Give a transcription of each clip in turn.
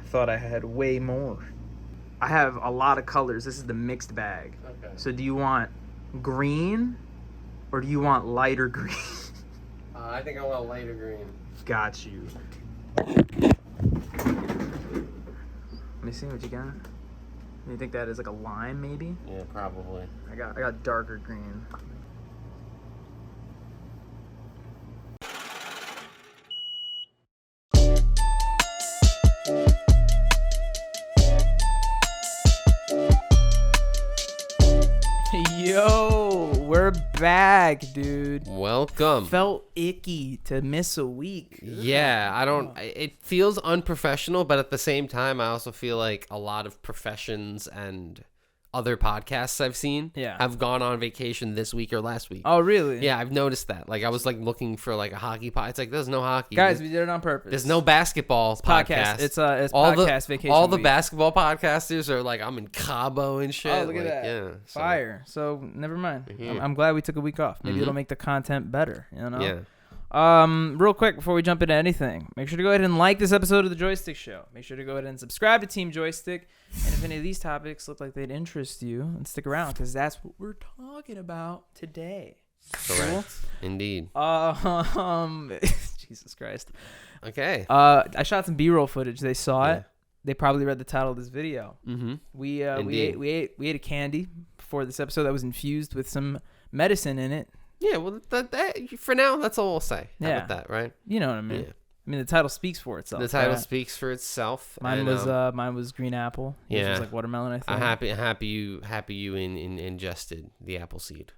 thought I had way more. I have a lot of colors. This is the mixed bag. Okay. So do you want green or do you want lighter green? I think I want a lighter green. Got you. Let me see what you got. You think that is like a lime maybe? Yeah, probably. I got darker green. Yo, we're back, dude. Welcome. Felt icky to miss a week. Yeah, it feels unprofessional, but at the same time, I also feel like a lot of professions and other podcasts I've seen have gone on vacation this week or last week. Oh, really? Yeah, I've noticed that. Like, I was like looking for like a hockey pod. It's like, there's no hockey. Guys, we did it on purpose. There's no basketball podcast. It's podcast vacation All the week. basketball podcasters are like, I'm in Cabo and shit. Oh, look at like, that. Yeah, Fire. So, never mind. Mhm. I'm glad we took a week off. Maybe it'll make the content better, you know? Yeah. Real quick before we jump into anything, make sure to go ahead and like this episode of the Joystick Show. Make sure to go ahead and subscribe to Team Joystick. And if any of these topics look like they'd interest you, then stick around because that's what we're talking about today. Correct. Cool? Indeed. Jesus Christ. Okay. I shot some B-roll footage. They saw Yeah. it. They probably read the title of this video. Mm-hmm. We ate a candy before this episode that was infused with some medicine in it. Yeah, well, that for now, that's all we'll say. How about that, right? You know what I mean. Yeah. I mean, the title speaks for itself. The title right? speaks for itself. Mine and, was green apple. Yours yeah. was like watermelon, I think. I'm happy you ingested the apple seed.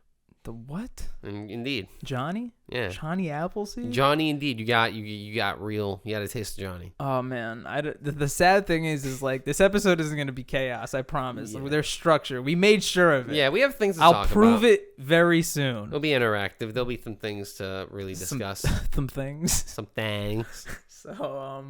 The what? Indeed. Johnny? Yeah. Johnny Appleseed? Johnny, indeed. You got real. You got a taste of Johnny. Oh man, the sad thing is like this episode isn't gonna be chaos. I promise. Yeah. There's structure. We made sure of it. Yeah, we have things to talk about. I'll prove it very soon. It'll be interactive. There'll be some things to really discuss. Some things. Some things. So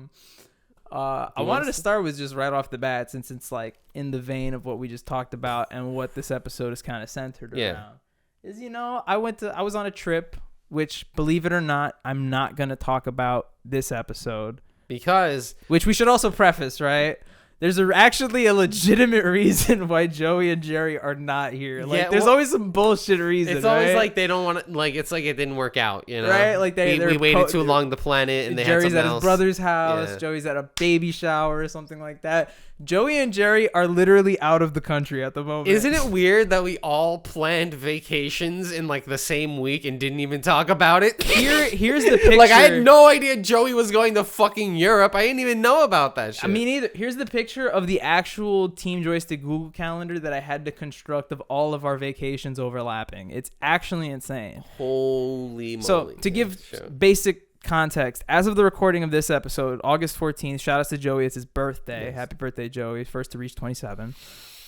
I wanted to start with just right off the bat since it's like in the vein of what we just talked about and what this episode is kind of centered around. Is I was on a trip, which believe it or not, I'm not gonna talk about this episode Because which we should also preface, right? There's actually a legitimate reason why Joey and Jerry are not here. Like, there's always some bullshit reason. It's always right? like they don't want to. Like, it's like it didn't work out, you know? Right? Like we waited too long to plan it, and they Jerry's had at something his else. brother's house. Yeah. Joey's at a baby shower or something like that. Joey and Jerry are literally out of the country at the moment. Isn't it weird that we all planned vacations in like the same week and didn't even talk about it? Here's the picture. Like, I had no idea Joey was going to fucking Europe. I didn't even know about that shit. I mean, either. Here's the picture of the actual Team Joystick Google Calendar that I had to construct of all of our vacations overlapping. It's actually insane. Holy moly. So, to give basic context, as of the recording of this episode, August 14th, shout out to Joey. It's his birthday. Yes. Happy birthday, Joey. First to reach 27.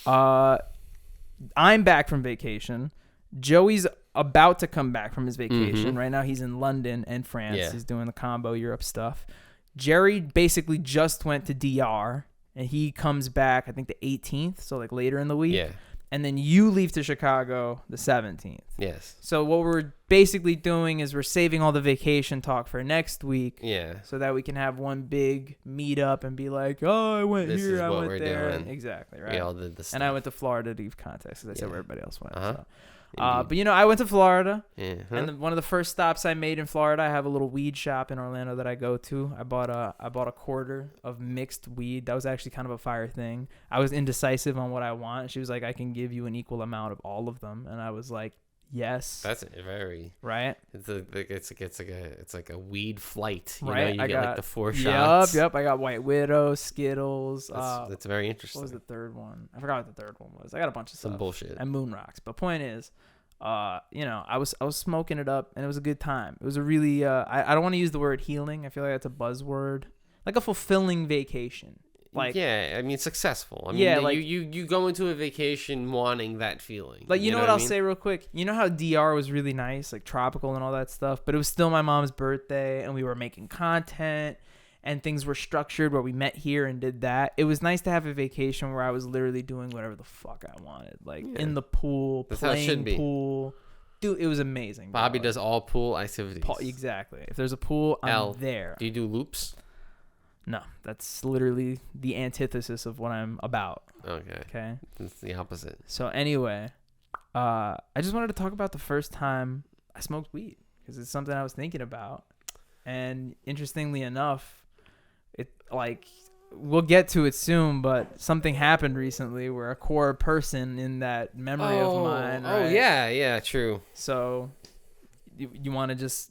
I'm back from vacation. Joey's about to come back from his vacation. Right now, he's in London and France. Yeah. He's doing the combo Europe stuff. Jerry basically just went to DR, and he comes back, I think, the 18th, so like later in the week. Yeah. And then you leave to Chicago the 17th. Yes. So what we're basically doing is we're saving all the vacation talk for next week. Yeah. So that we can have one big meetup and be like, oh, I went this here, is I what went we're there. Doing. Exactly, right? We all did this. And I went to Florida to give context because I said where everybody else went. Uh-huh. So. But I went to Florida, Uh-huh. and one of the first stops I made in Florida, I have a little weed shop in Orlando that I go to. I bought a quarter of mixed weed. That was actually kind of a fire thing. I was indecisive on what I want. She was like, I can give you an equal amount of all of them, and I was like, yes. That's very right. It's like a weed flight. You right. know, you get like the 4 shots. Yep. I got White Widow, Skittles. That's very interesting. What was the third one? I forgot what the third one was. I got a bunch of some stuff. bullshit. And Moon Rocks. But point is, I was smoking it up, and it was a good time. It was a really I don't want to use the word healing. I feel like that's a buzzword. Like a fulfilling vacation. Like, yeah, I mean, successful. I mean, yeah, like you go into a vacation wanting that feeling. Like, you know what I'll say real quick? You know how DR was really nice, like tropical and all that stuff, but it was still my mom's birthday, and we were making content, and things were structured where we met here and did that. It was nice to have a vacation where I was literally doing whatever the fuck I wanted, like in the pool, that's playing pool. Dude, it was amazing. Bobby does all pool activities. Exactly. If there's a pool, I'm there. Do you do loops? No, that's literally the antithesis of what I'm about. Okay. It's the opposite. So anyway, I just wanted to talk about the first time I smoked weed because it's something I was thinking about. And interestingly enough, we'll get to it soon, but something happened recently where a core person in that memory of mine. Right? Oh, yeah, true. So you want to just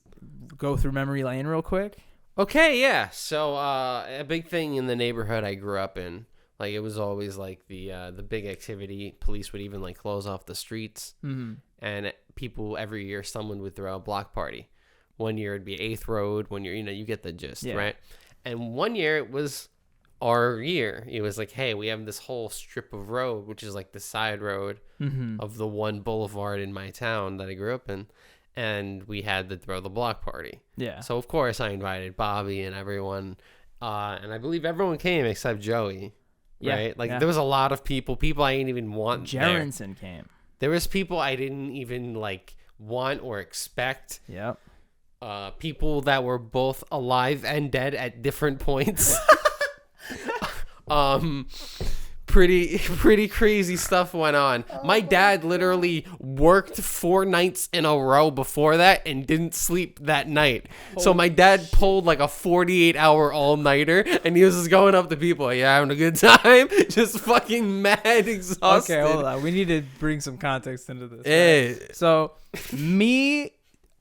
go through memory lane real quick? Okay, yeah. So a big thing in the neighborhood I grew up in, like it was always like the big activity. Police would even like close off the streets, and people every year someone would throw a block party. One year it'd be 8th Road. One year, you get the gist, right? And one year it was our year. It was like, hey, we have this whole strip of road, which is like the side road of the one boulevard in my town that I grew up in. And we had to throw the block party. Yeah. So, of course, I invited Bobby and everyone. And I believe everyone came except Joey. Right? Like, there was a lot of people I didn't even want Jerrinson came. There was people I didn't even, like, want or expect. Yep. People that were both alive and dead at different points. Pretty crazy stuff went on. My dad literally worked 4 nights in a row before that and didn't sleep that night. So my dad pulled like a 48-hour all-nighter, and he was just going up to people, yeah, having a good time, just fucking mad exhausted. Okay, hold on. We need to bring some context into this. Right? So me,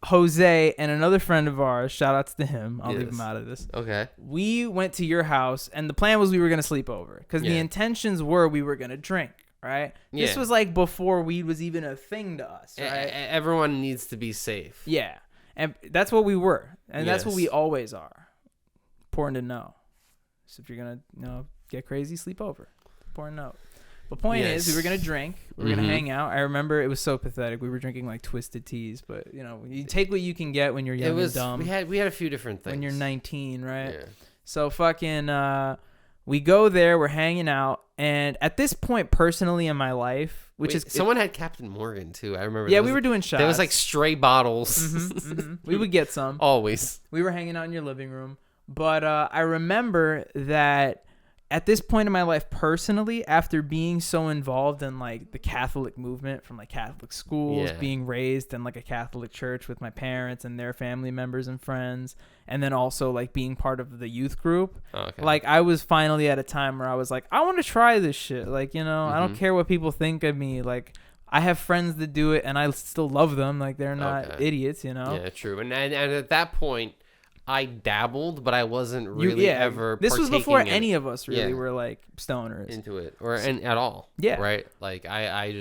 Jose, and another friend of ours, shout outs to him. I'll leave him out of this. Okay. We went to your house, and the plan was we were going to sleep over because the intentions were we were going to drink, right? Yeah. This was like before weed was even a thing to us, right? Everyone needs to be safe. Yeah. And that's what we were. And that's what we always are. Important to know. So if you're going to get crazy, sleep over. Important to know. The point is, we were going to drink. We were going to hang out. I remember it was so pathetic. We were drinking like twisted teas, but you take what you can get when you're young and dumb. We had a few different things. When you're 19, right? Yeah. So fucking, we go there, we're hanging out. And at this point, personally in my life, someone had Captain Morgan too. I remember. Yeah, we were doing shots. There was like stray bottles. We would get some. Always. We were hanging out in your living room. But I remember that at this point in my life personally, after being so involved in like the Catholic movement from like Catholic schools, being raised in like a Catholic church with my parents and their family members and friends, and then also like being part of the youth group, like I was finally at a time where I was like, I want to try this shit. Like, I don't care what people think of me. Like, I have friends that do it and I still love them. Like, they're not idiots, Yeah, true. And at that point, I dabbled, but I wasn't really ever. This was before any of us really were like stoners into it, at all. Yeah, right. Like I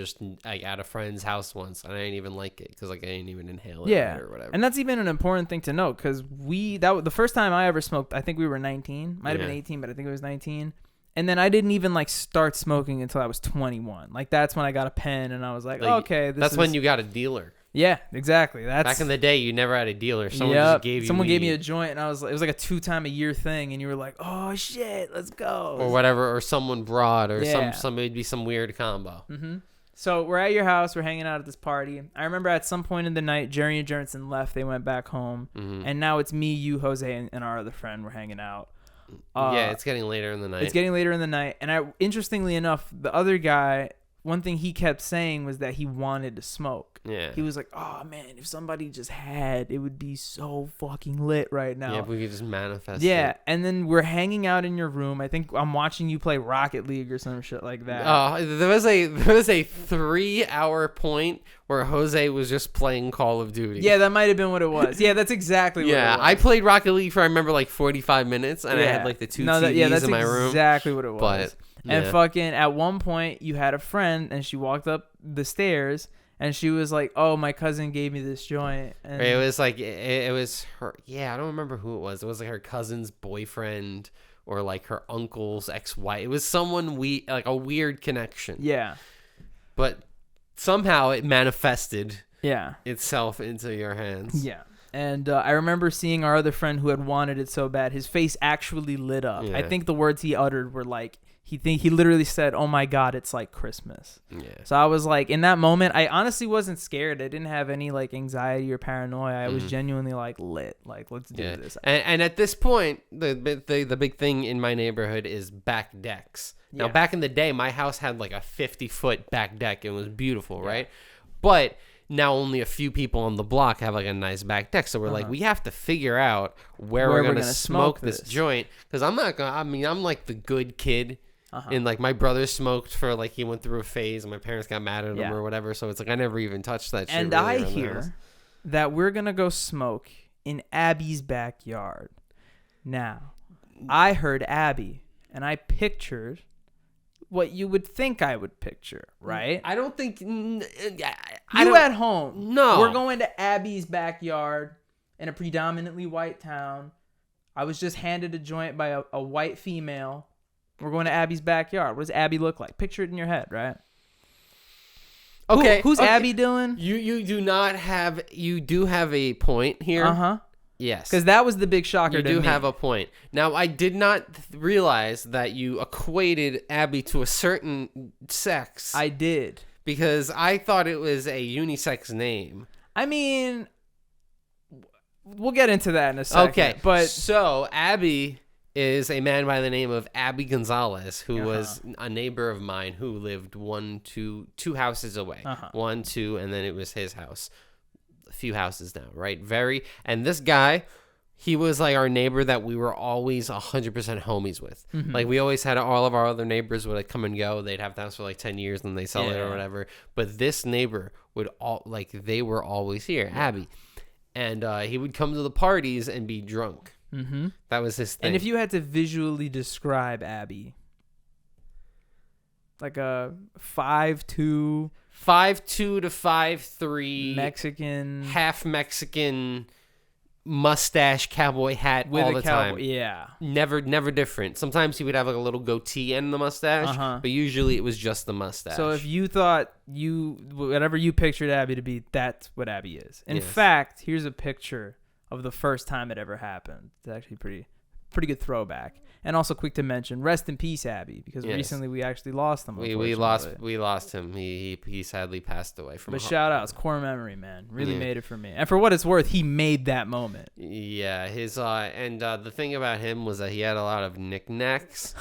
at a friend's house once, and I didn't even like it because like I didn't even inhale it or whatever. And that's even an important thing to note because the first time I ever smoked, I think we were 19, might have been 18, but I think it was 19. And then I didn't even like start smoking until I was 21. Like that's when I got a pen, and I was like okay, that's when you got a dealer. Yeah, exactly. Back in the day, you never had a dealer. Someone gave me a joint, and it was like a 2-time-a-year thing, and you were like, "Oh shit, let's go," or whatever, or someone brought, or somebody be some weird combo. So we're at your house, we're hanging out at this party. I remember at some point in the night, Jerry and Jernson left. They went back home, and now it's me, you, Jose, and our other friend. We're hanging out. It's getting later in the night. And interestingly enough, the other guy, one thing he kept saying was that he wanted to smoke. Yeah. He was like, oh, man, if somebody just had, it would be so fucking lit right now. Yeah, if we could just manifest it. And then we're hanging out in your room. I think I'm watching you play Rocket League or some shit like that. There was a 3-hour point where Jose was just playing Call of Duty. Yeah, that might have been what it was. Yeah, that's exactly what it was. Yeah, I played Rocket League for, I remember, like 45 minutes, and I had like the two TVs in my room. That's exactly what it was. And fucking at one point, you had a friend, and she walked up the stairs, and she was like, "Oh, my cousin gave me this joint." And it was like it was her. Yeah, I don't remember who it was. It was like her cousin's boyfriend or like her uncle's ex-wife. It was someone like a weird connection. Yeah, but somehow it manifested. Itself into your hands. Yeah. And I remember seeing our other friend who had wanted it so bad. His face actually lit up. Yeah. I think the words he uttered were like, he literally said, "Oh my God, it's like Christmas." Yeah. So I was like, in that moment, I honestly wasn't scared. I didn't have any like anxiety or paranoia. I was genuinely like lit. Like, let's do this. And at this point, the big thing in my neighborhood is back decks. Now, back in the day, my house had like a 50-foot back deck. It was beautiful, right? But now only a few people on the block have like a nice back deck. So we're like, we have to figure out where we're going to smoke this joint. Because I'm not going to, I mean, I'm like the good kid. And like my brother smoked for like, he went through a phase and my parents got mad at him or whatever. So it's like, I never even touched that shit. And really I hear that we're going to go smoke in Abby's backyard. Now, I heard Abby and I pictured what you would think I would picture, right? I don't think you at home. No. We're going to Abby's backyard in a predominantly white town. I was just handed a joint by a white female. We're going to Abby's backyard. What does Abby look like? Picture it in your head, right? Okay. Who's Abby doing? You do have a point here. Uh-huh. Yes. Because that was the big shocker You to me. do have a point. Now, I did not realize that you equated Abby to a certain sex. I did. Because I thought it was a unisex name. I mean, we'll get into that in a second. Okay. But so, Abby is a man by the name of Abby Gonzalez, who was a neighbor of mine who lived two houses away. 1, 2, and then it was his house. A few houses down, right? And this guy, he was like our neighbor that we were always 100% homies with. Like we always had all of our other neighbors would like come and go. They'd have the house for like 10 years and they sell it or whatever. But this neighbor would they were always here, Abby. And he would come to the parties and be drunk. That was his thing. And if you had to visually describe Abby, like a 5'2", to 5'3", Mexican, half Mexican, mustache, cowboy hat with all a the cowboy, time. yeah, never different. Sometimes he would have like a little goatee and the mustache, but usually it was just the mustache. So if you thought whatever you pictured Abby to be, that's what Abby is. In fact, here's a picture of the first time it ever happened. It's actually pretty good throwback. And also quick to mention, rest in peace, Abby, because recently we actually lost him. We lost him. He sadly passed away from. But shout outs, core memory, man, really made it for me. And for what it's worth, he made that moment. Yeah, his the thing about him was that he had a lot of knickknacks.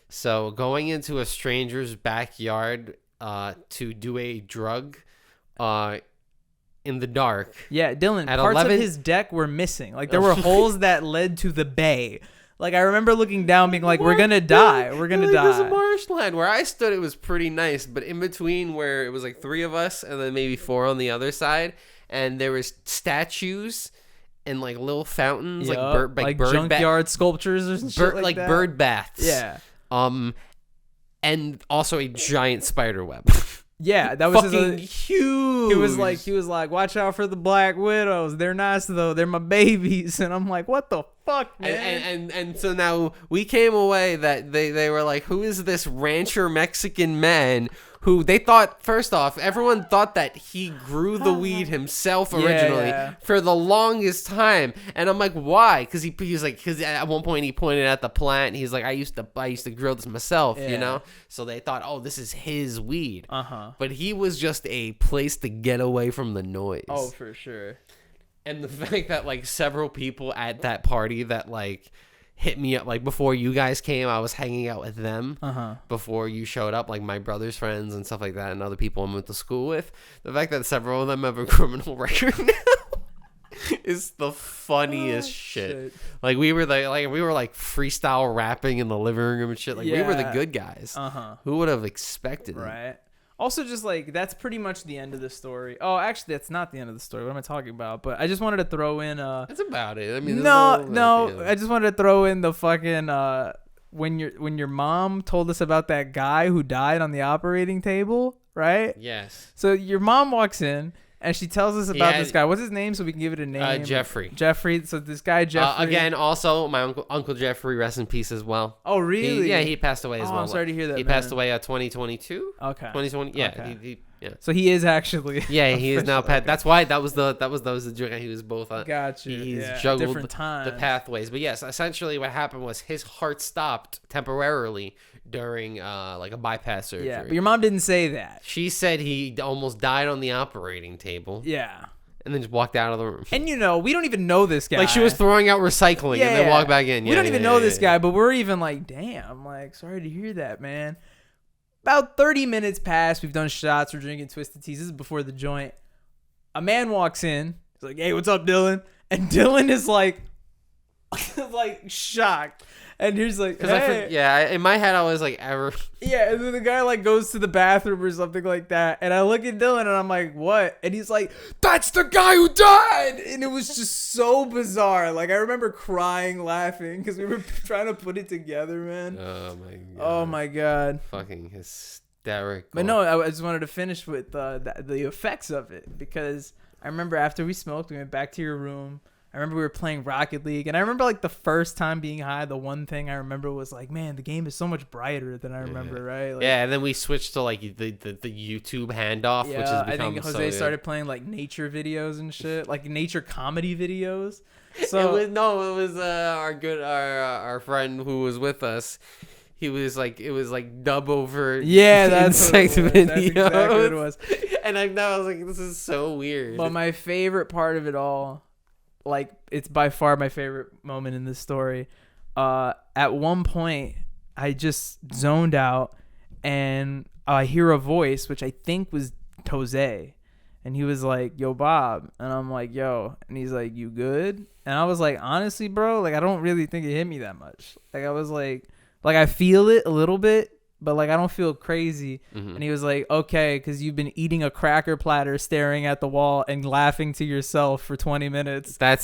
So going into a stranger's backyard to do a drug, in the dark. Yeah, Dylan, at parts 11... of his deck were missing. Like there were holes that led to the bay. Like I remember looking down being like, we're going to die. We're going to die. There's a marshland. Where I stood, it was pretty nice. But in between where it was like 3 of us and then maybe 4 on the other side. And there was statues and like little fountains, like bird junkyard sculptures or shit like that. Bird baths. Yeah. And also a giant spider web. Yeah, that was fucking huge. He was like, watch out for the Black Widows. They're nice though. They're my babies. And I'm like, what the fuck, man? And so now we came away that they were like, who is this rancher Mexican man who they thought, first off, everyone thought that he grew the weed himself originally for the longest time. And I'm like, why? Because he was like, because at one point he pointed at the plant and he's like, I used to grow this myself, you know? So they thought, oh, this is his weed. But he was just a place to get away from the noise. Oh, for sure. And the fact that like several people at that party that like hit me up, like before you guys came, I was hanging out with them before you showed up, like my brother's friends and stuff like that, and other people I went to school with. The fact that several of them have a criminal record now is the funniest shit. Like we were freestyle rapping in the living room and shit. Like we were the good guys. Who would have expected it? Right. Also, just like that's pretty much the end of the story. Oh, actually, that's not the end of the story. What am I talking about? But I just wanted to throw in. That's about it. I mean, no. I just wanted to throw in the fucking when your mom told us about that guy who died on the operating table, right? Yes. So your mom walks in. And she tells us about this guy. What's his name? So we can give it a name. Jeffrey. Jeffrey. So this guy, Jeffrey. Again, also my uncle Jeffrey, rest in peace as well. Oh, really? He passed away as well. I'm sorry to hear that. He passed away 2022. Okay. 2020. Yeah. Okay. He Yeah. So he is actually. Yeah, he is now official. Pat. Okay. That's why that was the joke. He was both. Gotcha. He's Yeah. juggled Different times. the pathways. But yes, essentially what happened was his heart stopped temporarily during like a bypass surgery. Yeah, but your mom didn't say that. She said he almost died on the operating table. Yeah. And then just walked out of the room. And we don't even know this guy. Like she was throwing out recycling and then walked back in. We don't even know this guy, but we're even like, damn, like, sorry to hear that, man. About 30 minutes passed. We've done shots. We're drinking Twisted Teas. This is before the joint. A man walks in. He's like, hey, what's up, Dylan? And Dylan is like, like shocked. And he's like, hey. In my head, I was like, ever. Yeah, and then the guy like goes to the bathroom or something like that. And I look at Dylan and I'm like, what? And he's like, that's the guy who died. And it was just so bizarre. Like, I remember crying, laughing because we were trying to put it together, man. Oh, my God. Oh, my God. Fucking hysterical. But no, I just wanted to finish with the effects of it because I remember after we smoked, we went back to your room. I remember we were playing Rocket League, and I remember like the first time being high, the one thing I remember was like, man, the game is so much brighter than I remember, right? Like, yeah, and then we switched to like the YouTube handoff, which has become I think Jose started playing like nature videos and shit, like nature comedy videos. So it was our friend who was with us. He was like, it was like dub over insect videos. That's exactly what it was. And I was like, this is so weird. But my favorite part of it all, like, it's by far my favorite moment in this story. At one point, I just zoned out, and I hear a voice, which I think was Jose, and he was like, yo, Bob. And I'm like, yo. And he's like, you good? And I was like, honestly, bro, like, I don't really think it hit me that much. Like, I was like I feel it a little bit, but like I don't feel crazy. Mm-hmm. And he was like, okay, because you've been eating a cracker platter, staring at the wall and laughing to yourself for 20 minutes. That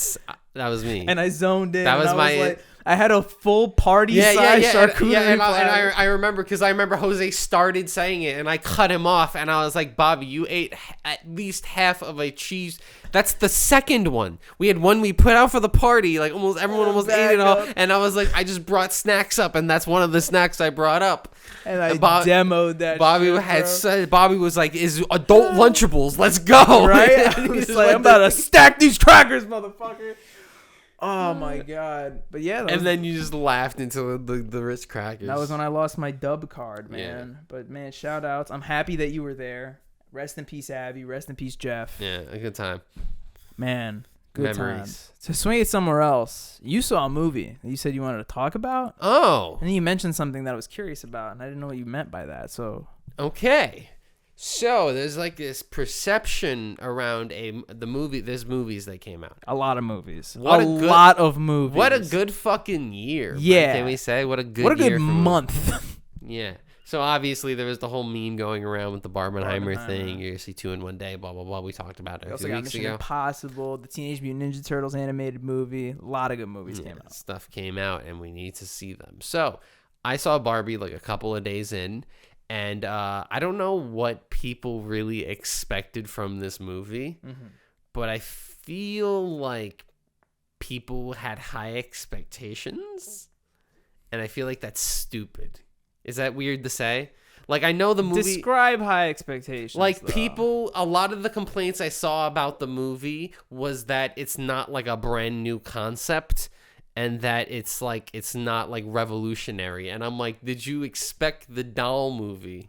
was me. And I zoned in. That was I had a full party size charcuterie platter. I remember because I remember Jose started saying it and I cut him off and I was like, Bobby, you ate at least half of a cheese. That's the second one. We had one we put out for the party. Like almost everyone almost ate it all. And I was like, I just brought snacks up and that's one of the snacks I brought up. And I demoed that. Bobby was like, is adult Lunchables. Let's go. Right? I was like, I'm about to stack these crackers, motherfucker. Oh my God. But yeah. And then you just laughed into the Ritz crackers. That was when I lost my dub card, man. Yeah. But man, shout outs. I'm happy that you were there. Rest in peace, Abby. Rest in peace, Jeff. Yeah, a good time. Man, good Memories. Time. To swing it somewhere else, you saw a movie that you said you wanted to talk about. Oh. And then you mentioned something that I was curious about, and I didn't know what you meant by that. So. Okay. So there's like this perception around there's movies that came out. A lot of movies. Lot of movies. What a good fucking year. Yeah. Can we say what a good year month. Yeah. So obviously there was the whole meme going around with the Barbenheimer thing. You see 2 in 1 day, blah blah blah. We talked about it a few weeks ago. Impossible, the Teenage Mutant Ninja Turtles animated movie. A lot of good movies came out. Stuff came out, and we need to see them. So I saw Barbie like a couple of days in. And I don't know what people really expected from this movie, but I feel like people had high expectations, and I feel like that's stupid. Is that weird to say? Like, I know the movie... Describe high expectations, like, though. people... A lot of the complaints I saw about the movie was that it's not, like, a brand new concept, and that it's not like revolutionary. And I'm like, did you expect the doll movie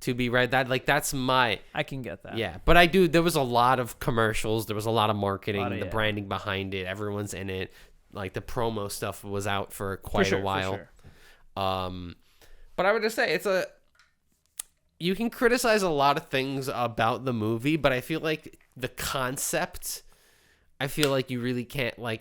to be right? That's my... I can get that. Yeah, but I do. There was a lot of commercials. There was a lot of marketing, the branding behind it. Everyone's in it. Like the promo stuff was out for quite a while. For sure. But I would just say you can criticize a lot of things about the movie, but I feel like the concept... I feel like you really can't I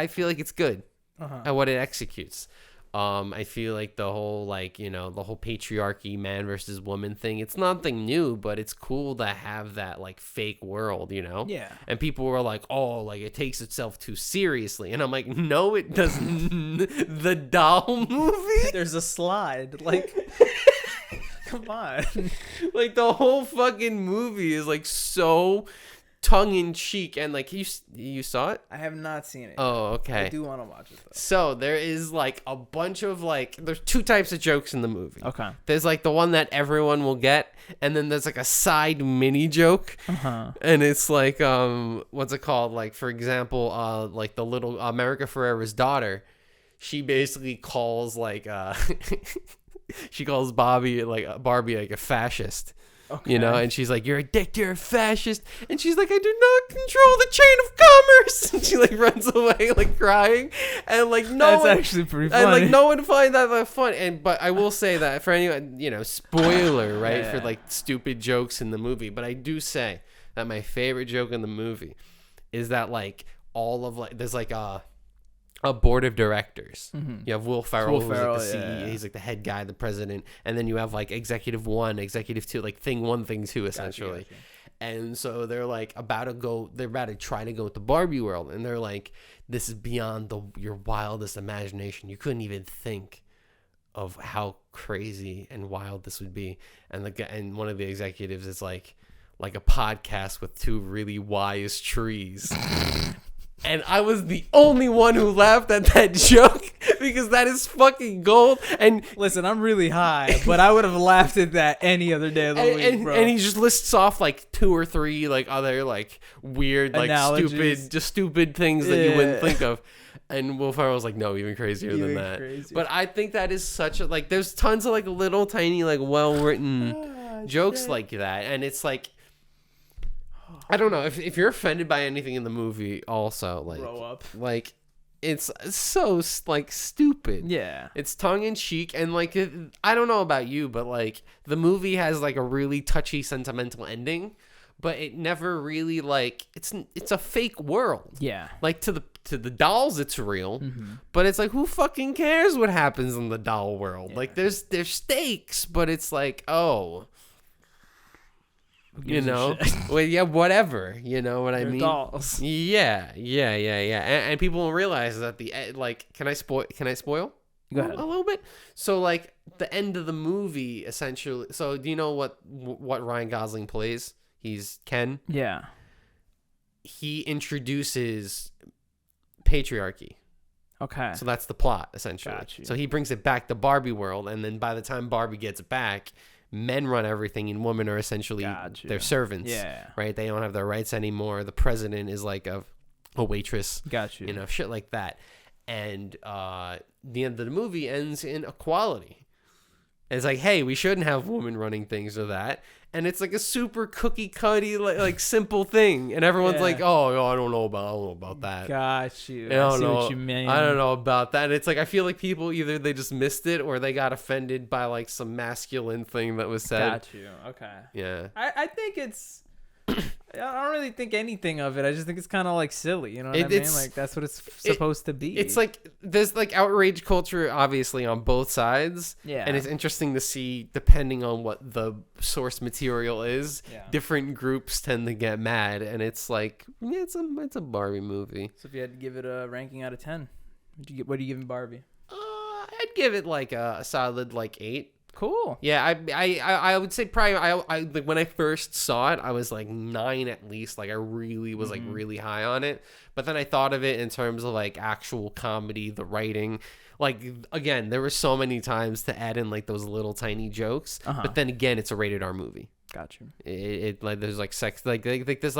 feel like it's good at what it executes. I feel like the whole the whole patriarchy, man versus woman thing, it's nothing new, but it's cool to have that like fake world, Yeah. And people were like, oh, like it takes itself too seriously. And I'm like, no, it doesn't. The doll movie? There's a slide. Like come on. Like the whole fucking movie is like so tongue in cheek, and like you saw it. I have not seen it. Oh, okay. I do want to watch it though. So there is like a bunch of like there's two types of jokes in the movie. Okay. There's like the one that everyone will get, and then there's like a side mini joke, and it's like what's it called? Like for example, like the little America Ferrera's daughter, she basically calls like she calls Barbie like a fascist. Okay. You know, and she's like, "You're a dick, you're a fascist," and she's like, "I do not control the chain of commerce," and she like runs away like crying, and like that's actually pretty funny, and like no one finds that fun. But I will say that for anyone, you know, spoiler, right, for like stupid jokes in the movie. But I do say that my favorite joke in the movie is that like all of like there's like a board of directors. You have Will Ferrell, who's like the CEO. He's like the head guy, the president, and then you have like executive 1, executive 2, like thing 1, thing 2, essentially. Gotcha. And so they're like about to try to go with the Barbie world, and they're like, this is beyond your wildest imagination. You couldn't even think of how crazy and wild this would be. And one of the executives is like a podcast with two really wise trees. And I was the only one who laughed at that joke because that is fucking gold. And listen, I'm really high, but I would have laughed at that any other day of the week, bro. And he just lists off like 2 or 3 like other like weird like stupid things that you wouldn't think of. And Will Ferrell was like, no, even crazier than that. But I think that is such a like. There's tons of like little tiny like well written jokes like that, and it's like. I don't know if you're offended by anything in the movie. Also, like, grow up. Like, it's so like stupid. Yeah, it's tongue in cheek, and like I don't know about you, but like the movie has like a really touchy, sentimental ending, but it never really like it's a fake world. Yeah, like to the dolls, it's real, but it's like who fucking cares what happens in the doll world? Yeah. Like there's stakes, but it's like you know, well, yeah, whatever. You know what I mean? Dolls. Yeah. And people don't realize that like, can I spoil? Go ahead. A little bit. So like the end of the movie, essentially. So do you know what Ryan Gosling plays? He's Ken. Yeah. He introduces patriarchy. Okay. So that's the plot, essentially. So he brings it back to Barbie world, and then by the time Barbie gets back, men run everything, and women are essentially their servants. Yeah. Right? They don't have their rights anymore. The president is like a waitress. Gotcha. You know, shit like that. And the end of the movie ends in equality. It's like, hey, we shouldn't have women running things or that. And it's like a super cookie cutty like simple thing, and everyone's like, "Oh, I don't know about that." Got you. I see what you mean. I don't know about that. And it's like I feel like people either they just missed it or they got offended by like some masculine thing that was said. Got you. Okay. Yeah. I think it's. I don't really think anything of it. I just think it's kind of like silly, you know what I mean? Like that's what it's supposed to be. It's like there's like outrage culture, obviously, on both sides. Yeah. And it's interesting to see, depending on what the source material is, different groups tend to get mad, and it's like it's a Barbie movie. So if you had to give it a ranking out of 10, what are you giving Barbie? I'd give it like a solid like 8. Cool. Yeah, I would say probably I like when I first saw it, I was like 9 at least. Like I really was like really high on it. But then I thought of it in terms of like actual comedy, the writing. Like again, there were so many times to add in like those little tiny jokes. But then again, it's a rated R movie. Gotcha. It like there's like sex like there's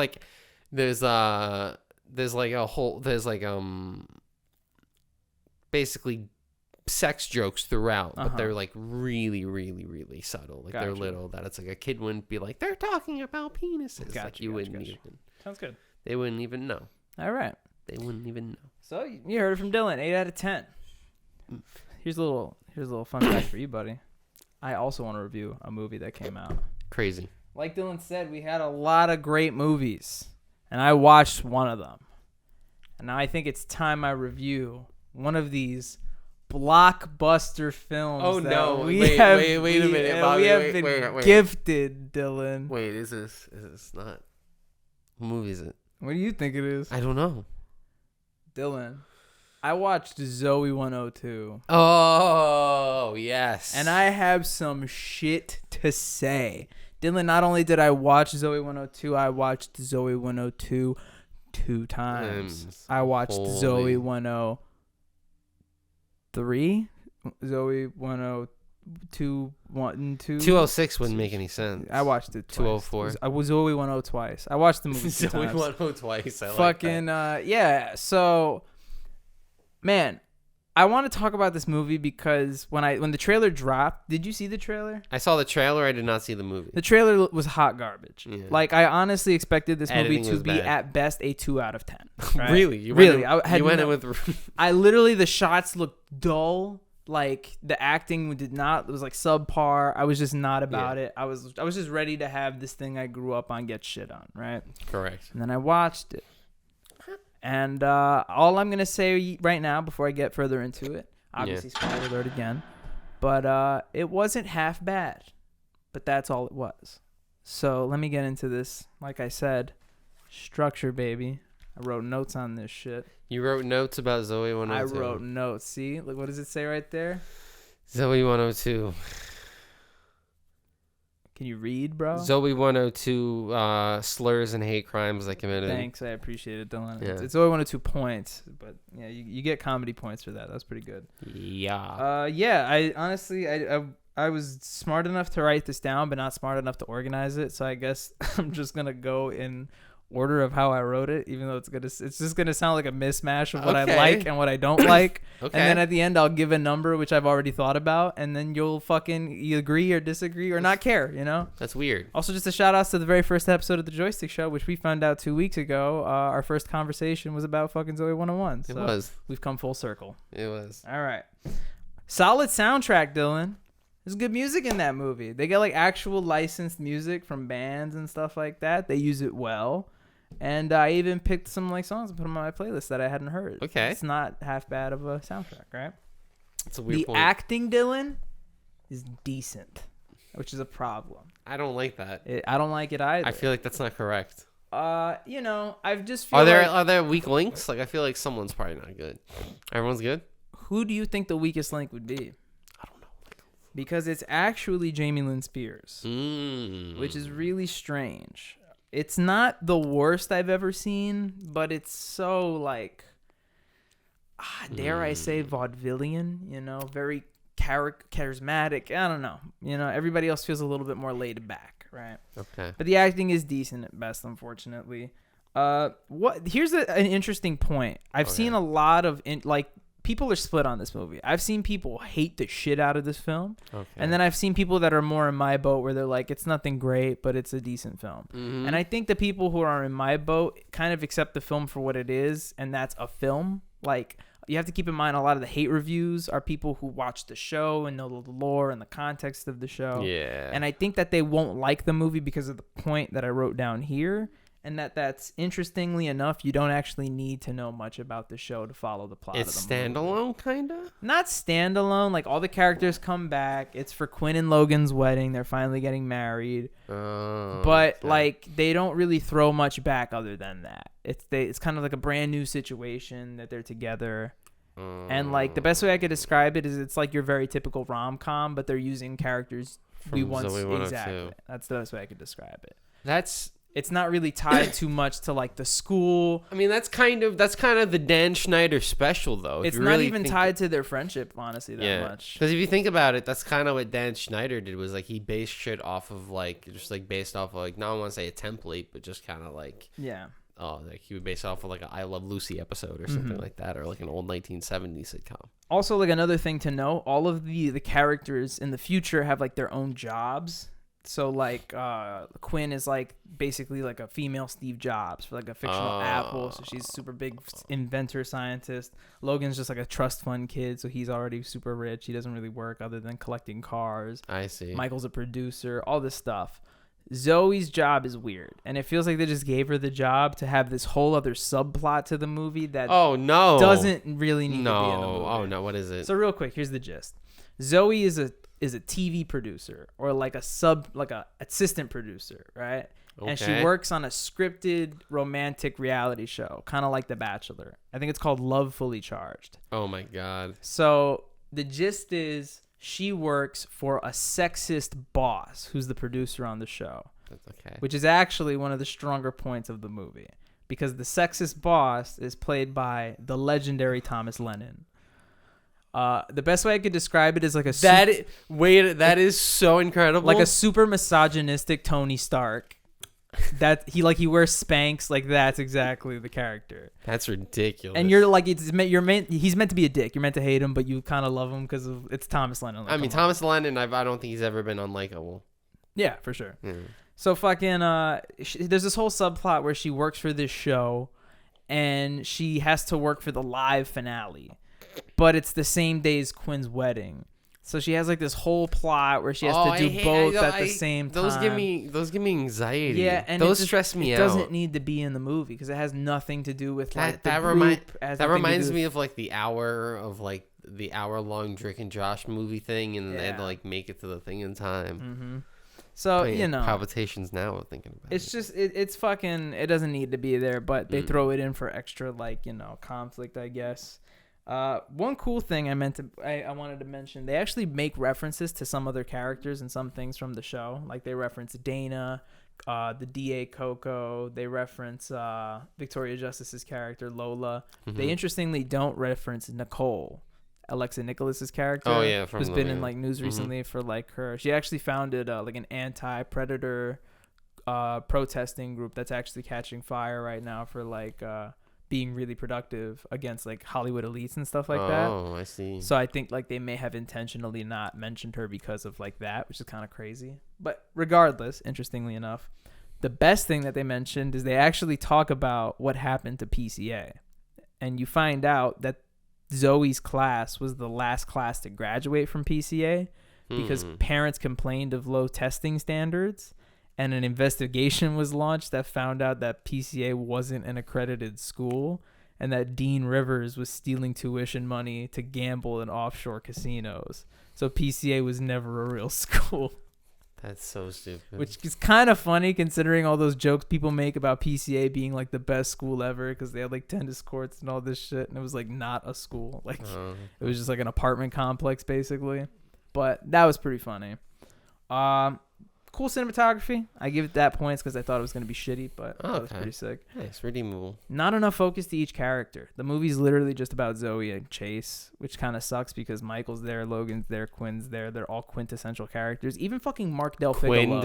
basically sex jokes throughout, but they're like really, really, really subtle. Like they're little that it's like a kid wouldn't be like they're talking about penises. Like you wouldn't even. Sounds good. They wouldn't even know. All right. They wouldn't even know. So you heard it from Dylan. 8 out of 10. Here's a little fun fact for you, buddy. I also want to review a movie that came out. Crazy. Like Dylan said, we had a lot of great movies, and I watched one of them. And now I think it's time I review one of these blockbuster films. Oh no! Wait a minute, Bobby. We have been gifted, Dylan. Wait, is this not? What movie is it? What do you think it is? I don't know. Dylan, I watched Zoey 102. Oh yes. Yes. And I have some shit to say. Dylan, not only did I watch Zoey 102, I watched Zoey 102 2 times. I watched Zoey 103, Zoey 102, 1 and 2. 206 wouldn't make any sense. I watched it twice. 204. I was Zoey 10 twice. I watched the movie 2 times. Zoey 102 twice. I Fucking, like that. Yeah. So, man, I want to talk about this movie because when the trailer dropped, did you see the trailer? I saw the trailer. I did not see the movie. The trailer was hot garbage. Yeah. Like, I honestly expected this movie Editing to was be bad. at best a 2 out of 10. Right? Really? You really? went in with. I literally, the shots looked dull. Like, the acting it was like subpar. I was just not about it. I was just ready to have this thing I grew up on get shit on, right? Correct. And then I watched it. And all I'm going to say right now before I get further into it, obviously spoiler alert again, but it wasn't half bad. But that's all it was. So let me get into this. Like I said, structure, baby. I wrote notes on this shit. You wrote notes about Zoey 102. I wrote notes. See? Look, what does it say right there? Zoey 102. Can you read, bro? Zoey 102 slurs and hate crimes I committed. Thanks. I appreciate it, Dylan. Yeah. It's only 102 points, but yeah, you get comedy points for that. That's pretty good. Yeah. Yeah, I honestly, I was smart enough to write this down, but not smart enough to organize it. So I guess I'm just going to go in order of how I wrote it, even though it's just gonna sound like a mismatch of what I like and what I don't like. Okay. And then at the end I'll give a number which I've already thought about, and then you'll you agree or disagree or not care, you know? That's weird. Also, just a shout out to the very first episode of the Joystick Show, which we found out 2 weeks ago. Our first conversation was about fucking Zoey 101. So it was. We've come full circle. It was. All right. Solid soundtrack, Dylan. There's good music in that movie. They get like actual licensed music from bands and stuff like that. They use it well. And I even picked some like songs and put them on my playlist that I hadn't heard. Okay. It's not half bad of a soundtrack, right? It's a weird point. The acting, Dylan, is decent, which is a problem. I don't like that. I don't like it either. I feel like that's not correct. You know, I've just feel Are there weak links? Like I feel like someone's probably not good. Everyone's good? Who do you think the weakest link would be? I don't know. Because it's actually Jamie Lynn Spears, Mm. which is really strange. It's not the worst I've ever seen, but it's so like, dare I say, vaudevillian, you know, very charismatic. I don't know. You know, everybody else feels a little bit more laid back, right? Okay. But the acting is decent at best, unfortunately. Here's an interesting point. I've seen a lot of people are split on this movie. I've seen people hate the shit out of this film. Okay. And then I've seen people that are more in my boat where they're like, it's nothing great, but it's a decent film. Mm-hmm. And I think the people who are in my boat kind of accept the film for what it is, and that's a film. Like, you have to keep in mind a lot of the hate reviews are people who watch the show and know the lore and the context of the show. Yeah. And I think that they won't like the movie because of the point that I wrote down here. And that's interestingly enough, you don't actually need to know much about the show to follow the plot of the movie. It's standalone, kind of? Not standalone. Like, all the characters come back. It's for Quinn and Logan's wedding. They're finally getting married. But, like, they don't really throw much back other than that. It's kind of like a brand new situation that they're together. And, like, the best way I could describe it is it's like your very typical rom-com, but they're using characters we once... Exactly. That's the best way I could describe it. It's not really tied too much to like the school. I mean, that's kind of the Dan Schneider special, though. It's not even tied to their friendship, honestly, that much. Because if you think about it, that's kind of what Dan Schneider did. Was like he based shit off of like based off of like, not I want to say a template, but just kind of like like he would base it off of like a I Love Lucy episode or something like that, or like an old 1970s sitcom. Also, like another thing to know, all of the characters in the future have like their own jobs. So, like, Quinn is, like, basically, like, a female Steve Jobs for, like, a fictional Apple. So she's super big inventor, scientist. Logan's just, like, a trust fund kid. So he's already super rich. He doesn't really work other than collecting cars. I see. Michael's a producer. All this stuff. Zoe's job is weird. And it feels like they just gave her the job to have this whole other subplot to the movie that doesn't really need to be in the movie. Oh, no. What is it? So, real quick, here's the gist. Zoey is a TV producer or like a assistant producer, right? Okay. And she works on a scripted romantic reality show, kind of like The Bachelor. I think it's called Love Fully Charged. Oh my God. So the gist is she works for a sexist boss who's the producer on the show. That's okay. Which is actually one of the stronger points of the movie. Because the sexist boss is played by the legendary Thomas Lennon. The best way I could describe it is like that is so incredible. Like a super misogynistic Tony Stark. That he wears Spanx, like that's exactly the character. That's ridiculous. And you're like he's meant to be a dick. You're meant to hate him, but you kind of love him because it's Thomas Lennon. Like, I mean, Thomas Lennon, I don't think he's ever been unlikable. Yeah, for sure. Yeah. So fucking there's this whole subplot where she works for this show, and she has to work for the live finale, but it's the same day as Quinn's wedding. So she has like this whole plot where she has to do both at the same time. Those give me anxiety. Yeah, and those stress me out. It doesn't need to be in the movie because it has nothing to do with like that reminds me of like the hour-long Drake and Josh movie thing, and they had to like make it to the thing in time. Mm-hmm. So palpitations now thinking about it's just it's fucking, it doesn't need to be there, but they throw it in for extra like conflict, I guess. One cool thing I wanted to mention, they actually make references to some other characters and some things from the show. Like they reference Dana, the DA Coco. They reference Victoria Justice's character Lola. Mm-hmm. They interestingly don't reference Nicole, Alexa Nicholas's character. Oh yeah, who's been in like news recently for like her. She actually founded like an anti-predator protesting group that's actually catching fire right now for like being really productive against like Hollywood elites and stuff like that. Oh, I see. So I think like they may have intentionally not mentioned her because of like that, which is kind of crazy. But regardless, interestingly enough, the best thing that they mentioned is they actually talk about what happened to PCA. And you find out that Zoey's class was the last class to graduate from PCA because parents complained of low testing standards. And an investigation was launched that found out that PCA wasn't an accredited school and that Dean Rivers was stealing tuition money to gamble in offshore casinos. So PCA was never a real school. That's so stupid. Which is kind of funny considering all those jokes people make about PCA being like the best school ever because they had like tennis courts and all this shit. And it was like not a school. Like it was just like an apartment complex basically. But that was pretty funny. Cool cinematography. I give it that points because I thought it was going to be shitty, but that was pretty sick. Nice, redeemable. Not enough focus to each character. The movie's literally just about Zoey and Chase, which kind of sucks because Michael's there, Logan's there, Quinn's there. They're all quintessential characters. Even fucking Mark Del Figaro.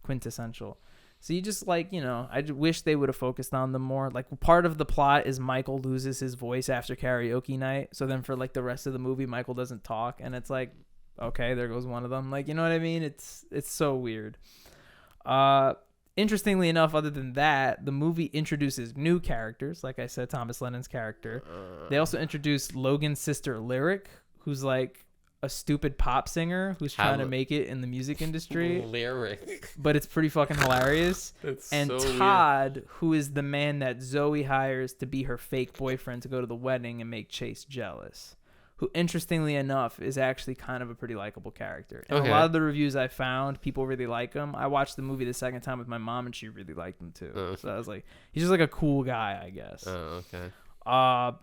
Quintessential. So you just like, I wish they would have focused on them more. Like part of the plot is Michael loses his voice after karaoke night. So then for like the rest of the movie, Michael doesn't talk. And it's like, okay, there goes one of them. Like, you know what I mean? It's so weird. Interestingly enough, other than that, the movie introduces new characters. Like I said, Thomas Lennon's character. They also introduced Logan's sister, Lyric, who's like a stupid pop singer who's trying to make it in the music industry. Lyric. But it's pretty fucking hilarious. And so Todd, weird. Who is the man that Zoey hires to be her fake boyfriend to go to the wedding and make Chase jealous. Who, interestingly enough, is actually kind of a pretty likable character. And a lot of the reviews I found, people really like him. I watched the movie the second time with my mom, and she really liked him, too. So I was like, he's just like a cool guy, I guess. Oh, okay.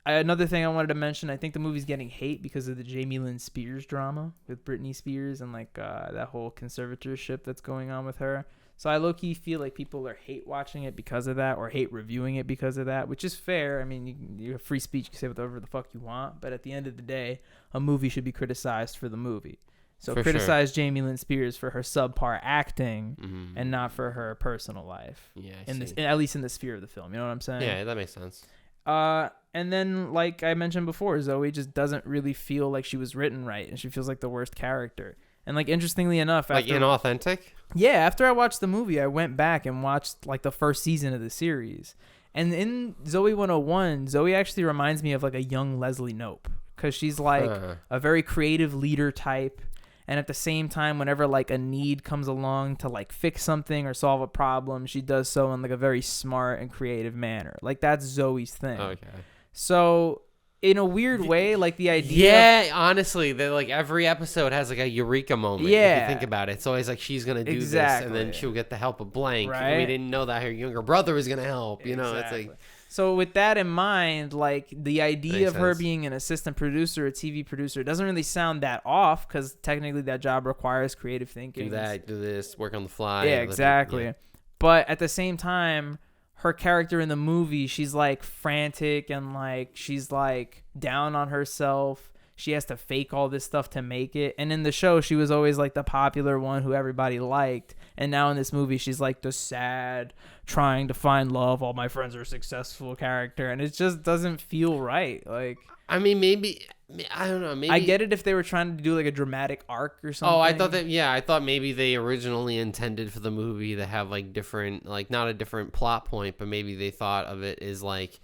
Another thing I wanted to mention, I think the movie's getting hate because of the Jamie Lynn Spears drama with Britney Spears and like that whole conservatorship that's going on with her. So I low-key feel like people are hate watching it because of that or hate reviewing it because of that, which is fair. I mean, you have free speech. You can say whatever the fuck you want. But at the end of the day, a movie should be criticized for the movie. So criticize Jamie Lynn Spears for her subpar acting and not for her personal life. Yeah, at least in the sphere of the film. You know what I'm saying? Yeah, that makes sense. And then, like I mentioned before, Zoey just doesn't really feel like she was written right. And she feels like the worst character. And like interestingly enough, like inauthentic. Yeah, after I watched the movie, I went back and watched like the first season of the series. And in Zoey 101, Zoey actually reminds me of like a young Leslie Knope because she's like a very creative leader type. And at the same time, whenever like a need comes along to like fix something or solve a problem, she does so in like a very smart and creative manner. Like that's Zoey's thing. Okay. So in a weird way, like the idea. Yeah, honestly, that like every episode has like a eureka moment. Yeah, if you think about it, it's always like she's gonna do this, and then she'll get the help of blank. Right? We didn't know that her younger brother was gonna help. You know, it's like So with that in mind, like the idea of her sense. being an assistant producer, a TV producer, doesn't really sound that off because technically that job requires creative thinking. Do that, do this, work on the fly. Yeah, exactly. Yeah. But at the same time, her character in the movie, she's like frantic and like she's like down on herself. She has to fake all this stuff to make it. And in the show, she was always like the popular one who everybody liked. And now in this movie, she's like the sad, trying to find love. All my friends are successful character. And it just doesn't feel right. Like, I mean, maybe, I don't know. Maybe I get it if they were trying to do like a dramatic arc or something. Oh, I thought that, yeah, I thought maybe they originally intended for the movie to have like different, like not a different plot point, but maybe they thought of it as like,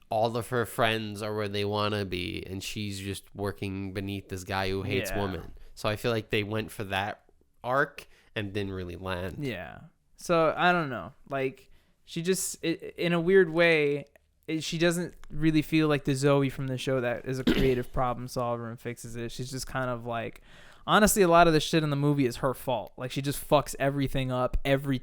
all of her friends are where they want to be, and she's just working beneath this guy who hates women. So I feel like they went for that arc and didn't really land. Yeah. So I don't know. Like, she just, in a weird way, she doesn't really feel like the Zoey from the show that is a creative problem solver and fixes it. She's just kind of like, honestly, a lot of the shit in the movie is her fault. Like, she just fucks everything up.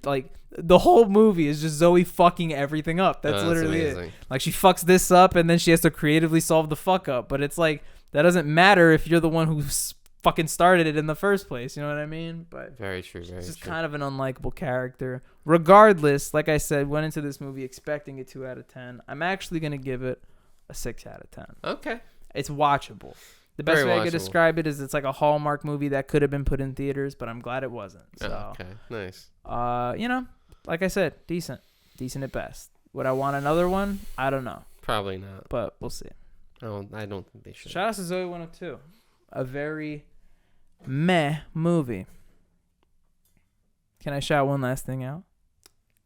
Like, the whole movie is just Zoey fucking everything up. That's literally amazing. It. Like, she fucks this up, and then she has to creatively solve the fuck up. But it's like, that doesn't matter if you're the one who fucking started it in the first place. You know what I mean? But very true. Very just true. kind of an unlikable character. Regardless, like I said, went into this movie expecting a 2 out of 10. I'm actually going to give it a 6 out of 10. Okay. It's watchable. The best way I could describe it is it's like a Hallmark movie that could have been put in theaters, but I'm glad it wasn't. So, okay, nice. You know, like I said, decent at best. Would I want another one? I don't know, Probably not. but we'll see. I don't think they should. Shout out to Zoey 102, a very meh movie. Can I shout one last thing out?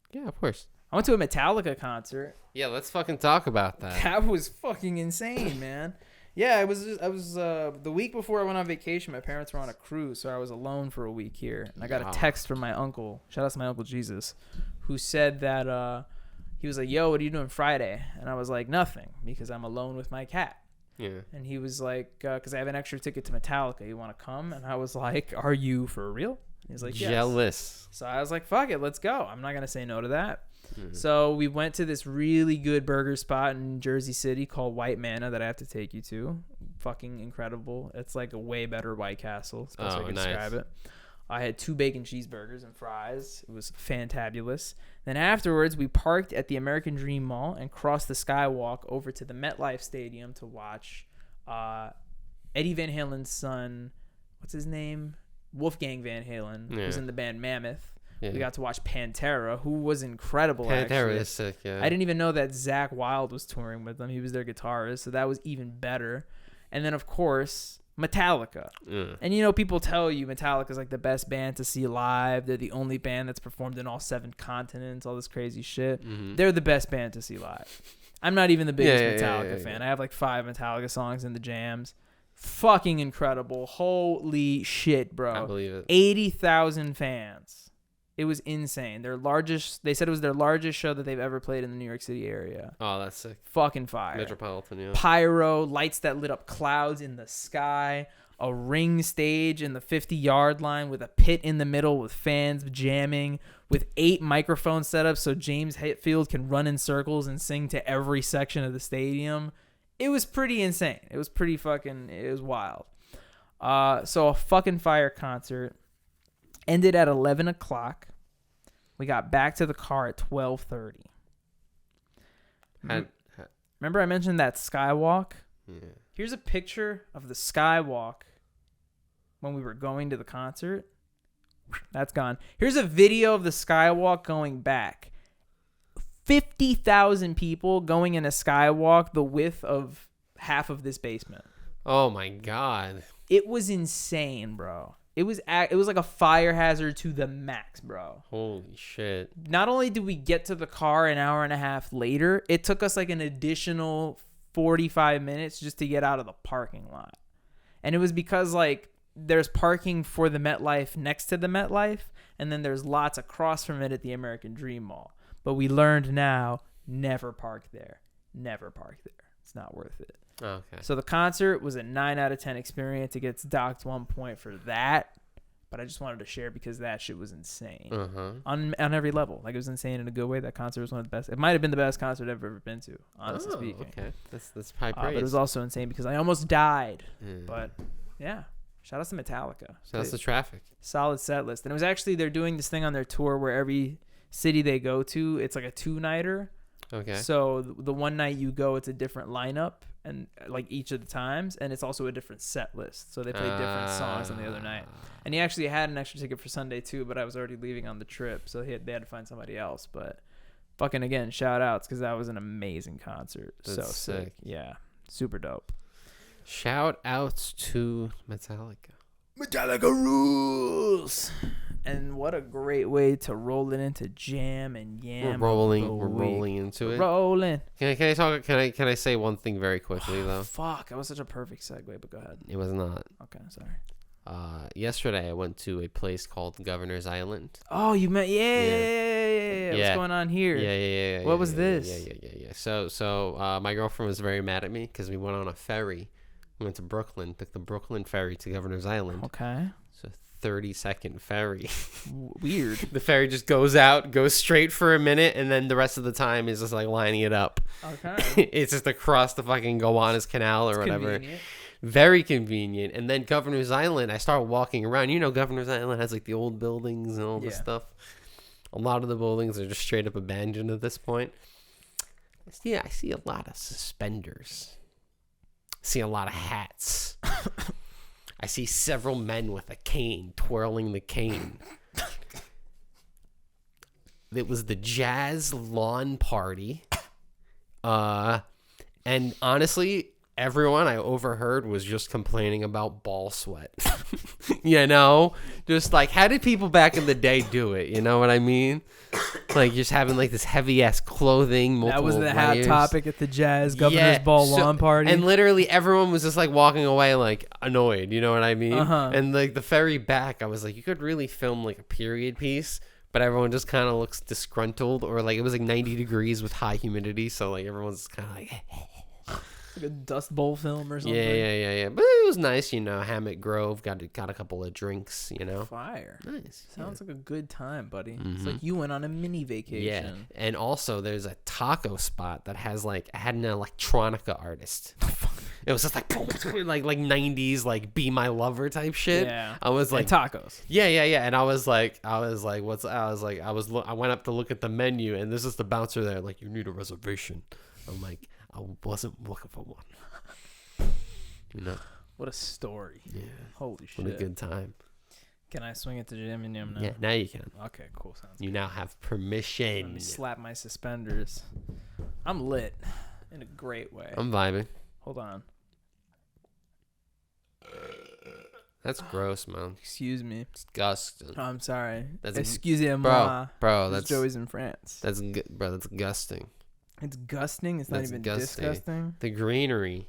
Yeah, of course. I went to a Metallica concert. Yeah, let's fucking talk about that. That was fucking insane, man. Yeah, I was the week before I went on vacation. My parents were on a cruise, so I was alone for a week here. And I got a text from my uncle. Shout out to my uncle Jesus, who said that he was like, "Yo, what are you doing Friday?" And I was like, "Nothing, because I'm alone with my cat." Yeah. And he was like, "Because I have an extra ticket to Metallica. You want to come?" And I was like, "Are you for real?" And he's like, "Yes." Jealous. So I was like, "Fuck it, let's go. I'm not gonna say no to that." Mm-hmm. So we went to this really good burger spot in Jersey City called White Manna that I have to take you to. Fucking incredible. It's like a way better White Castle. That's the best way I can describe it. I had 2 bacon cheeseburgers and fries. It was fantabulous. Then afterwards, we parked at the American Dream Mall and crossed the skywalk over to the MetLife Stadium to watch Eddie Van Halen's son. What's his name? Wolfgang Van Halen, who's in the band Mammoth. Yeah. We got to watch Pantera, who was incredible. Pantera is sick, yeah. I didn't even know that Zakk Wylde was touring with them. He was their guitarist, so that was even better. And then, of course, Metallica. And, you know, people tell you Metallica's like the best band to see live. They're the only band that's performed in all 7 continents, all this crazy shit. Mm-hmm. They're the best band to see live. I'm not even the biggest Metallica fan. I have like 5 Metallica songs in the jams. Fucking incredible. Holy shit, bro. I believe it. 80,000 fans. It was insane. They said it was their largest show that they've ever played in the New York City area. Oh, that's sick. Fucking fire. Metropolitan, yeah. Pyro, lights that lit up clouds in the sky, a ring stage in the 50-yard line with a pit in the middle with fans jamming, with 8 microphone setups so James Hetfield can run in circles and sing to every section of the stadium. It was pretty insane. It was wild. So a fucking fire concert. Ended at 11 o'clock. We got back to the car at 12:30. Remember I mentioned that skywalk? Yeah. Here's a picture of the skywalk when we were going to the concert. That's gone. Here's a video of the skywalk going back. 50,000 people going in a skywalk the width of half of this basement. Oh my God. It was insane, bro. It was like a fire hazard to the max, bro. Holy shit. Not only did we get to the car an hour and a half later, it took us like an additional 45 minutes just to get out of the parking lot. And it was because like there's parking for the MetLife next to the MetLife, and then there's lots across from it at the American Dream Mall. But we learned now, never park there. Never park there. It's not worth it. Okay. So the concert was a 9 out of 10 experience. It gets docked 1 point for that. but I just wanted to share because that shit was insane Uh-huh. on every level. Like, it was insane in a good way. That concert was one of the best. It might have been the best concert I've ever been to, honestly speaking. Okay, that's high praise. But it was also insane because I almost died. Mm. But yeah, shout out to Metallica. So that's the traffic. Solid set list. And it was actually, they're doing this thing on their tour where every city they go to, it's like a 2-nighter. Okay. So the one night you go, it's a different lineup, and like each of the times, and it's also a different set list. So they play different songs on the other night. And he actually had an extra ticket for Sunday too, but I was already leaving on the trip, so they had to find somebody else. But fucking again, shout outs because that was an amazing concert. That's so sick. Yeah, super dope. Shout outs to Metallica. Metallica Rules. And what a great way to roll it into jam and yam. We're rolling into it. Rolling. Can I say one thing very quickly though? Fuck, that was such a perfect segue, but go ahead. It was not. Okay, sorry. Yesterday I went to a place called Governor's Island. Oh, you meant yeah. What's going on here? Yeah. What was this? Yeah. So my girlfriend was very mad at me because we went on a ferry. We went to Brooklyn, took the Brooklyn ferry to Governor's Island. Okay. So 30-second ferry. Weird. The ferry just goes out, goes straight for a minute, and then the rest of the time is just like lining it up. Okay. It's just across the fucking Gowanus Canal or whatever. Convenient. Very convenient. And then Governor's Island, I started walking around. You know, Governor's Island has like the old buildings and all this stuff. A lot of the buildings are just straight up abandoned at this point. I see a lot of suspenders. I see a lot of hats. I see several men with a cane twirling the cane. It was the jazz lawn party. And honestly, everyone I overheard was just complaining about ball sweat. You know? Just like, how did people back in the day do it? You know what I mean? Like, just having like this heavy ass clothing, multiple That was the layers. hot topic at the Jazz Governor's Ball lawn party. And literally everyone was just like walking away like annoyed, you know what I mean? And like the ferry back, I was like, you could really film like a period piece, but everyone just kind of looks disgruntled, or like it was like 90 degrees with high humidity, so like everyone's kind of like like a Dust Bowl film or something. Yeah. But it was nice, you know. Hammock Grove, got a couple of drinks, you know. Fire. Nice. Sounds like a good time, buddy. It's like you went on a mini vacation. Yeah. And also there's a taco spot that has like, I had an electronica artist. It was just like 90s like Be My Lover type shit. Yeah. I was like, and tacos. Yeah. And I was like, I went up to look at the menu, and this is the bouncer there like, you need a reservation. I'm like, I wasn't looking for one. You know. What a story. Yeah. Holy shit. What a good time. Can I swing it to Jim and Yum now? Yeah, now you can. Okay, cool. Sounds You good. now have permission. Let me slap my suspenders. I'm lit in a great way. I'm vibing. Hold on. That's gross, man. Excuse me. Disgusting. Oh, I'm sorry. That's Excusez-moi. Bro, It's Joey's in France. That's disgusting. It's gusting. It's not That's even gusting. disgusting. The greenery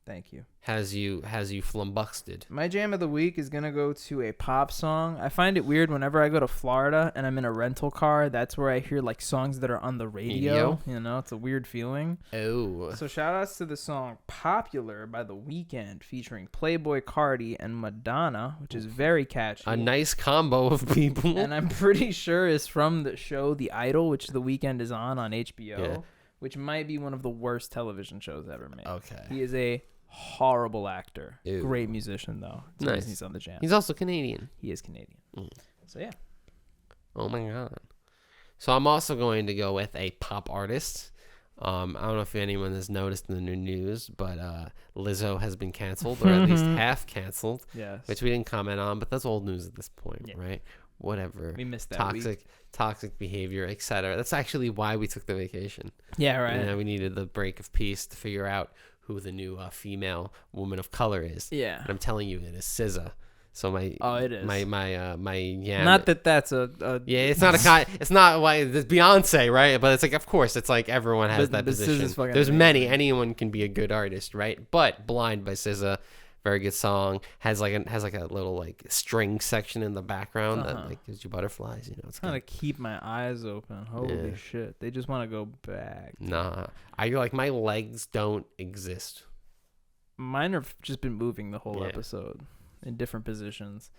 Thank you. has you flumbuxted. My jam of the week is going to go to a pop song. I find it weird whenever I go to Florida and I'm in a rental car. That's where I hear like songs that are on the radio. You know, it's a weird feeling. Oh. So shout outs to the song Popular by The Weeknd featuring Playboi, Carti, and Madonna, which is very catchy. A nice combo of people. And I'm pretty sure is from the show The Idol, which The Weeknd is on HBO, which might be one of the worst television shows ever made. Okay. He is a horrible actor. Ew. Great musician, though. Nice. He's on the jam. He's also Canadian. He is Canadian. So, yeah. Oh, my God. So I'm also going to go with a pop artist. I don't know if anyone has noticed in the new news, but Lizzo has been canceled, or at least half canceled. Yes. Which we didn't comment on, but that's old news at this point, right? Whatever. We missed that toxic behavior, etc. That's actually why we took the vacation. Yeah, right. You know, we needed the break of peace to figure out who the new female woman of color is. Yeah. And I'm telling you, it is SZA. So it is. My yeah. Not that that's a it's not it's not why it's Beyonce, right? But it's like, of course, it's like everyone has that position. There's many. Anyone can be a good artist, right? But Blind by SZA, very good song. Has like a little like string section in the background that like gives you butterflies. You know, it's trying to keep my eyes open. Holy shit! They just want to go back. Nah, I like my legs don't exist. Mine have just been moving the whole episode in different positions.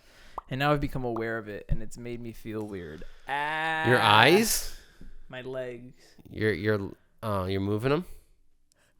And now I've become aware of it, and it's made me feel weird. Your eyes? My legs. You're moving them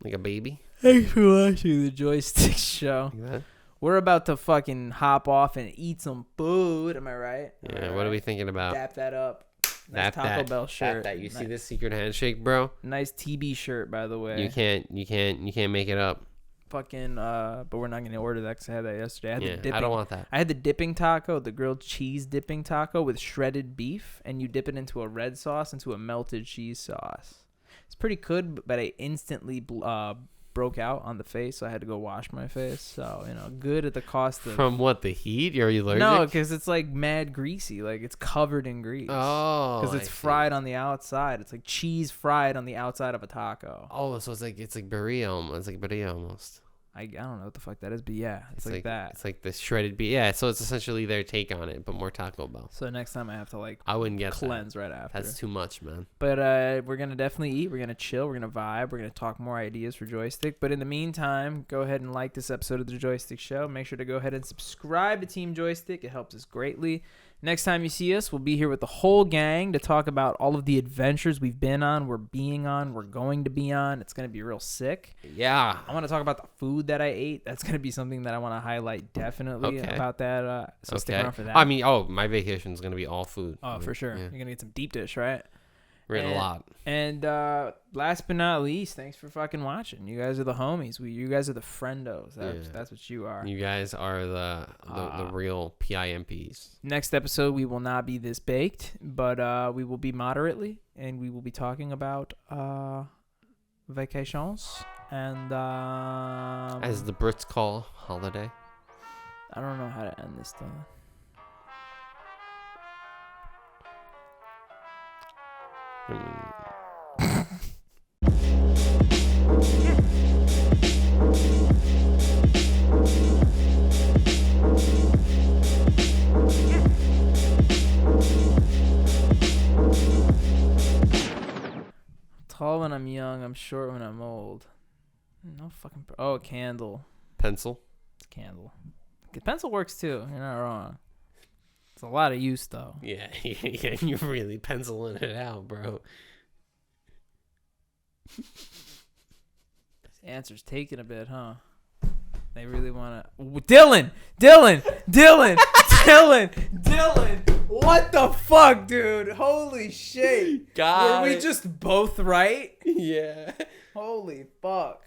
like a baby. Thanks for watching the Joystick Show. Like We're about to fucking hop off and eat some food. Am I right? yeah. What are we thinking about? Dap that up. Nice Taco Bell shirt. That. You see this secret handshake, bro? Nice TB shirt, by the way. You can't make it up. Fucking but we're not gonna order that because I had that yesterday. I don't want that. I had the dipping taco, the grilled cheese dipping taco with shredded beef, and you dip it into a red sauce, into a melted cheese sauce. It's pretty good, but I instantly broke out on the face, so I had to go wash my face. So good at the cost of from what, the heat? Are you allergic? No, because it's like mad greasy, like it's covered in grease. Oh, because it's fried on the outside. It's like cheese fried on the outside of a taco. Oh, so it's like burrito. It's like burrito almost. I don't know what the fuck that is, but yeah, it's like that. It's like the shredded beef. Yeah, so it's essentially their take on it, but more Taco Bell. So next time I have to I wouldn't get cleanse right after. That's too much, man. But we're gonna definitely eat. We're gonna chill. We're gonna vibe. We're gonna talk more ideas for Joystick. But in the meantime, go ahead and like this episode of the Joystick Show. Make sure to go ahead and subscribe to Team Joystick. It helps us greatly. Next time you see us, we'll be here with the whole gang to talk about all of the adventures we've been on, we're going to be on. It's going to be real sick. Yeah. I want to talk about the food that I ate. That's going to be something that I want to highlight definitely about that. So stick around for that. I mean, my vacation is going to be all food. Oh, for sure. Yeah. You're going to get some deep dish, right? A lot. And last but not least, thanks for fucking watching. You guys are the homies. You guys are the friendos. That's what you are. You guys are the real PIMPs. Next episode, we will not be this baked, but we will be moderately, and we will be talking about vacations and as the Brits call holiday. I don't know how to end this though. Tall when I'm young, I'm short when I'm old. No fucking. A candle. Pencil. It's a candle. Pencil works too. You're not wrong. It's a lot of use though. Yeah, you're really penciling it out, bro. This answer's taking a bit, huh? They really want to. Dylan! What the fuck, dude? Holy shit. God. Were we just both right? Yeah. Holy fuck.